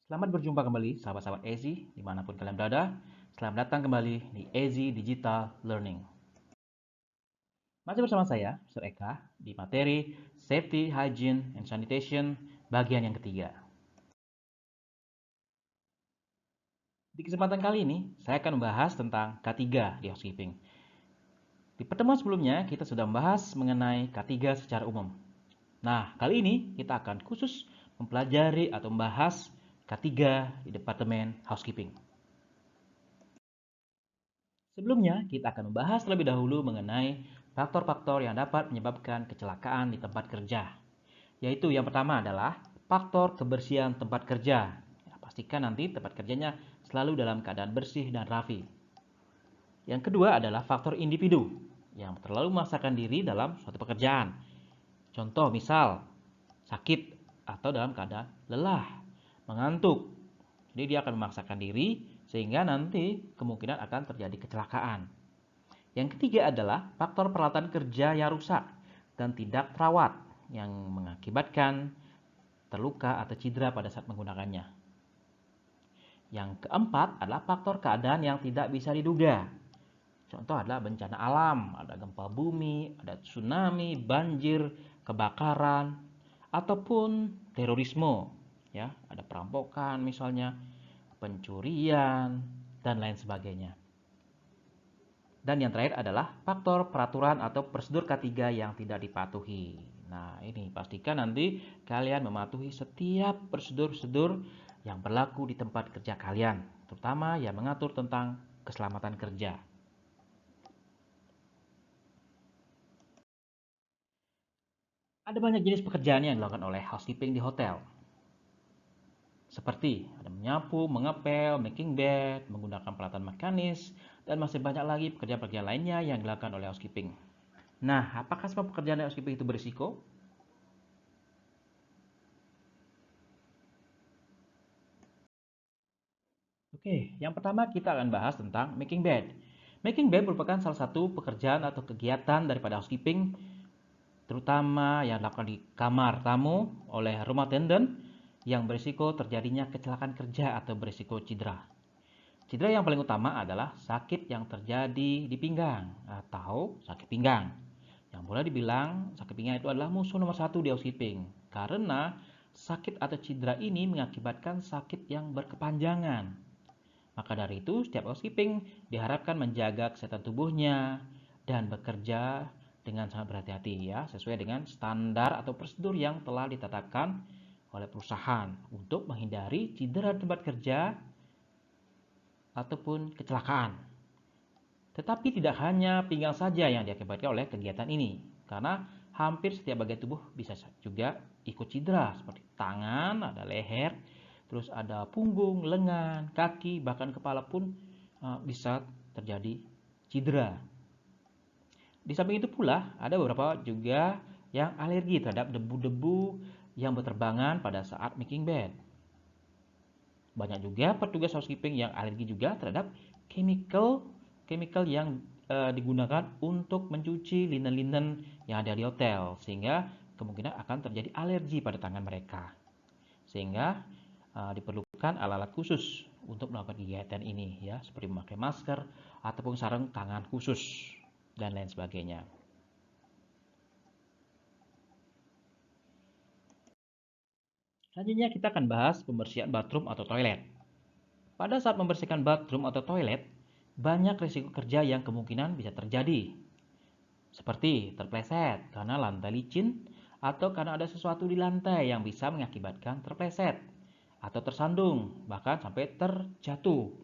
Selamat berjumpa kembali sahabat-sahabat Ezi dimanapun kalian berada. Selamat datang kembali di Ezi Digital Learning. Masih bersama saya, Mr. Eka, di materi Safety, Hygiene, and Sanitation bagian yang ketiga. Di kesempatan kali ini, saya akan membahas tentang K3 di housekeeping. Di pertemuan sebelumnya, kita sudah membahas mengenai K3 secara umum. Nah, kali ini kita akan khusus mempelajari atau membahas K3 di Departemen Housekeeping. Sebelumnya, kita akan membahas terlebih dahulu mengenai faktor-faktor yang dapat menyebabkan kecelakaan di tempat kerja. Yaitu yang pertama adalah faktor kebersihan tempat kerja. Ya, pastikan nanti tempat kerjanya selalu dalam keadaan bersih dan rapi. Yang kedua adalah faktor individu yang terlalu memaksakan diri dalam suatu pekerjaan. Contoh misal sakit atau dalam keadaan lelah, mengantuk. Jadi dia akan memaksakan diri sehingga nanti kemungkinan akan terjadi kecelakaan. Yang ketiga adalah faktor peralatan kerja yang rusak dan tidak terawat yang mengakibatkan terluka atau cedera pada saat menggunakannya. Yang keempat adalah faktor keadaan yang tidak bisa diduga. Contoh adalah bencana alam, ada gempa bumi, ada tsunami, banjir, kebakaran, ataupun terorisme, ya, ada perampokan misalnya, pencurian, dan lain sebagainya. Dan yang terakhir adalah faktor peraturan atau prosedur K3 yang tidak dipatuhi. Nah, ini pastikan nanti kalian mematuhi setiap prosedur-prosedur yang berlaku di tempat kerja kalian, terutama yang mengatur tentang keselamatan kerja. Ada banyak jenis pekerjaan yang dilakukan oleh housekeeping di hotel. Seperti ada menyapu, mengepel, making bed, menggunakan peralatan mekanis, dan masih banyak lagi pekerjaan-pekerjaan lainnya yang dilakukan oleh housekeeping. Nah, apakah semua pekerjaan housekeeping itu berisiko? Oke, yang pertama kita akan bahas tentang making bed. Making bed merupakan salah satu pekerjaan atau kegiatan daripada housekeeping, terutama yang dilakukan di kamar tamu oleh room attendant yang berisiko terjadinya kecelakaan kerja atau berisiko cedera. Cedera yang paling utama adalah sakit yang terjadi di pinggang atau sakit pinggang. Yang boleh dibilang sakit pinggang itu adalah musuh nomor satu di housekeeping karena sakit atau cedera ini mengakibatkan sakit yang berkepanjangan. Maka dari itu, setiap housekeeping diharapkan menjaga kesehatan tubuhnya dan bekerja dengan sangat berhati-hati ya, sesuai dengan standar atau prosedur yang telah ditetapkan oleh perusahaan untuk menghindari cedera di tempat kerja ataupun kecelakaan. Tetapi tidak hanya pinggang saja yang diakibatkan oleh kegiatan ini, karena hampir setiap bagian tubuh bisa juga ikut cedera, seperti tangan, ada leher, terus ada punggung, lengan, kaki, bahkan kepala pun bisa terjadi cedera. Di samping itu pula, ada beberapa juga yang alergi terhadap debu-debu yang berterbangan pada saat making bed. Banyak juga petugas housekeeping yang alergi juga terhadap chemical yang digunakan untuk mencuci linen-linen yang ada di hotel, sehingga kemungkinan akan terjadi alergi pada tangan mereka. Sehingga diperlukan alat-alat khusus untuk melakukan kegiatan ini ya, seperti memakai masker ataupun sarung tangan khusus dan lain sebagainya. Selanjutnya kita akan bahas pembersihan bathroom atau toilet. Pada saat membersihkan bathroom atau toilet, banyak risiko kerja yang kemungkinan bisa terjadi. Seperti terpleset karena lantai licin atau karena ada sesuatu di lantai yang bisa mengakibatkan terpleset atau tersandung, bahkan sampai terjatuh.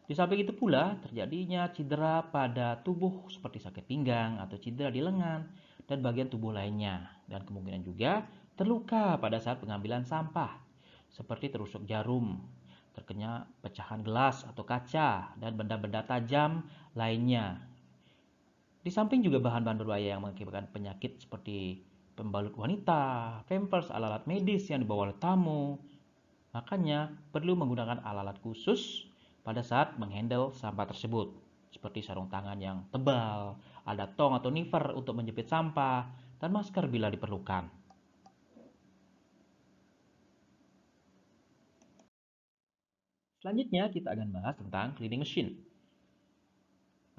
Di samping itu pula terjadinya cedera pada tubuh seperti sakit pinggang atau cedera di lengan dan bagian tubuh lainnya. Dan kemungkinan juga terluka pada saat pengambilan sampah seperti terusuk jarum, terkena pecahan gelas atau kaca, dan benda-benda tajam lainnya. Di samping juga bahan-bahan berbahaya yang mengakibatkan penyakit seperti pembalut wanita, pampers, alat-alat medis yang dibawa oleh tamu. Makanya perlu menggunakan alat-alat khusus pada saat menghandle sampah tersebut. Seperti sarung tangan yang tebal, ada tong atau nifer untuk menjepit sampah, dan masker bila diperlukan. Selanjutnya kita akan bahas tentang cleaning machine.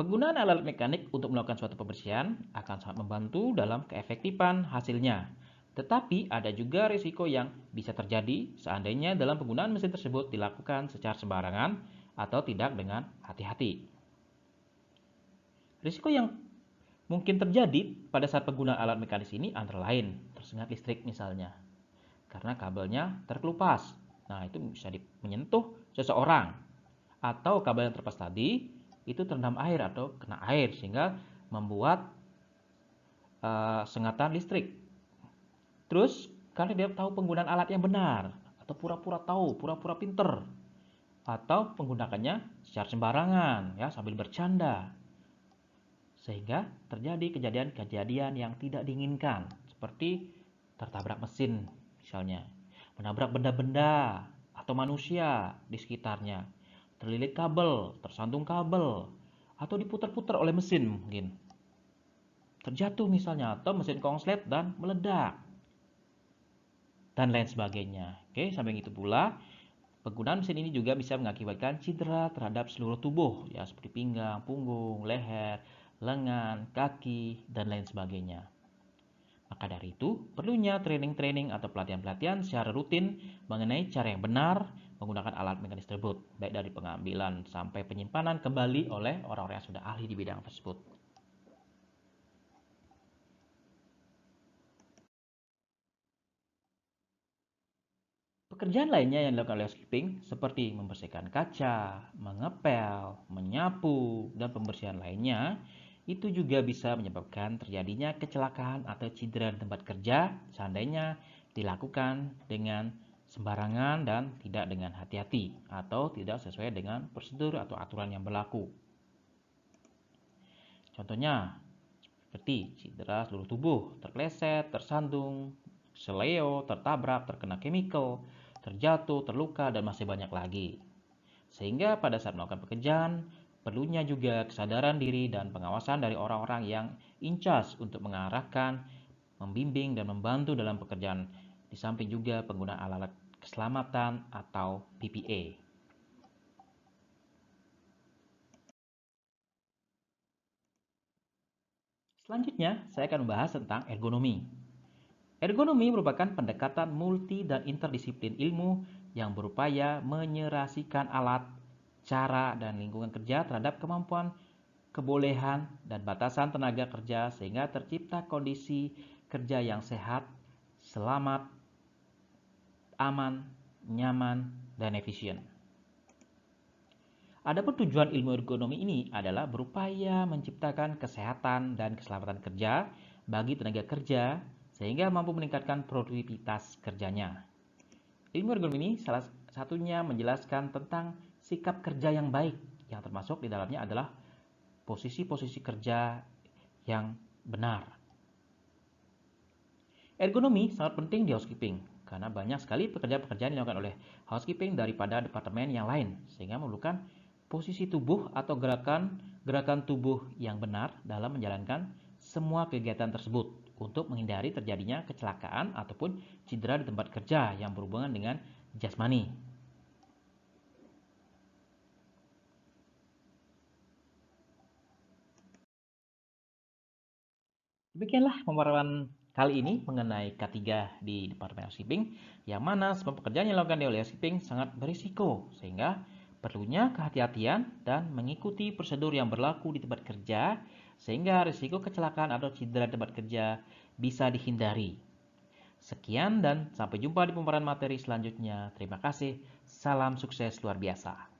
Penggunaan alat mekanik untuk melakukan suatu pembersihan akan sangat membantu dalam keefektifan hasilnya. Tetapi ada juga risiko yang bisa terjadi seandainya dalam penggunaan mesin tersebut dilakukan secara sembarangan atau tidak dengan hati-hati. Risiko yang mungkin terjadi pada saat penggunaan alat mekanis ini antara lain tersengat listrik misalnya, karena kabelnya terkelupas. Nah, itu bisa menyentuh seseorang, atau kabel yang terlepas tadi itu terendam air atau kena air sehingga membuat sengatan listrik. Terus karena dia tahu penggunaan alat yang benar atau pura-pura tahu, pura-pura pinter, atau menggunakannya secara sembarangan ya sambil bercanda, sehingga terjadi kejadian-kejadian yang tidak diinginkan seperti tertabrak mesin misalnya, menabrak benda-benda atau manusia di sekitarnya, terlilit kabel, tersandung kabel, atau diputar-putar oleh mesin mungkin. Terjatuh misalnya, atau mesin konslet dan meledak. Dan lain sebagainya. Oke, sampai itu pula, penggunaan mesin ini juga bisa mengakibatkan cedera terhadap seluruh tubuh, ya seperti pinggang, punggung, leher, lengan, kaki, dan lain sebagainya. Maka dari itu, perlunya training-training atau pelatihan-pelatihan secara rutin mengenai cara yang benar menggunakan alat mekanis tersebut, baik dari pengambilan sampai penyimpanan kembali oleh orang-orang yang sudah ahli di bidang tersebut. Pekerjaan lainnya yang dilakukan oleh housekeeping seperti membersihkan kaca, mengepel, menyapu, dan pembersihan lainnya itu juga bisa menyebabkan terjadinya kecelakaan atau cedera di tempat kerja seandainya dilakukan dengan sembarangan dan tidak dengan hati-hati atau tidak sesuai dengan prosedur atau aturan yang berlaku. Contohnya seperti cedera seluruh tubuh, terpleset, tersandung, seleo, tertabrak, terkena chemical, terjatuh, terluka, dan masih banyak lagi. Sehingga pada saat melakukan pekerjaan, perlunya juga kesadaran diri dan pengawasan dari orang-orang yang in charge untuk mengarahkan, membimbing, dan membantu dalam pekerjaan. Di samping juga penggunaan alat-alat keselamatan atau PPE. Selanjutnya, saya akan membahas tentang ergonomi. Ergonomi merupakan pendekatan multi dan interdisiplin ilmu yang berupaya menyerasikan alat, cara, dan lingkungan kerja terhadap kemampuan, kebolehan, dan batasan tenaga kerja sehingga tercipta kondisi kerja yang sehat, selamat, aman, nyaman, dan efisien. Adapun tujuan ilmu ergonomi ini adalah berupaya menciptakan kesehatan dan keselamatan kerja bagi tenaga kerja sehingga mampu meningkatkan produktivitas kerjanya. Ilmu ergonomi ini salah satunya menjelaskan tentang sikap kerja yang baik, yang termasuk di dalamnya adalah posisi-posisi kerja yang benar. Ergonomi sangat penting di housekeeping karena banyak sekali pekerjaan-pekerjaan yang dilakukan oleh housekeeping daripada departemen yang lain sehingga memerlukan posisi tubuh atau gerakan tubuh yang benar dalam menjalankan semua kegiatan tersebut untuk menghindari terjadinya kecelakaan ataupun cedera di tempat kerja yang berhubungan dengan jasmani. Demikianlah pemaparan kali ini mengenai K3 di Departemen Housekeeping, yang mana semua pekerjaan yang dilakukan oleh housekeeping sangat berisiko, sehingga perlunya kehati-hatian dan mengikuti prosedur yang berlaku di tempat kerja, sehingga risiko kecelakaan atau cedera di tempat kerja bisa dihindari. Sekian dan sampai jumpa di pemaparan materi selanjutnya. Terima kasih. Salam sukses luar biasa.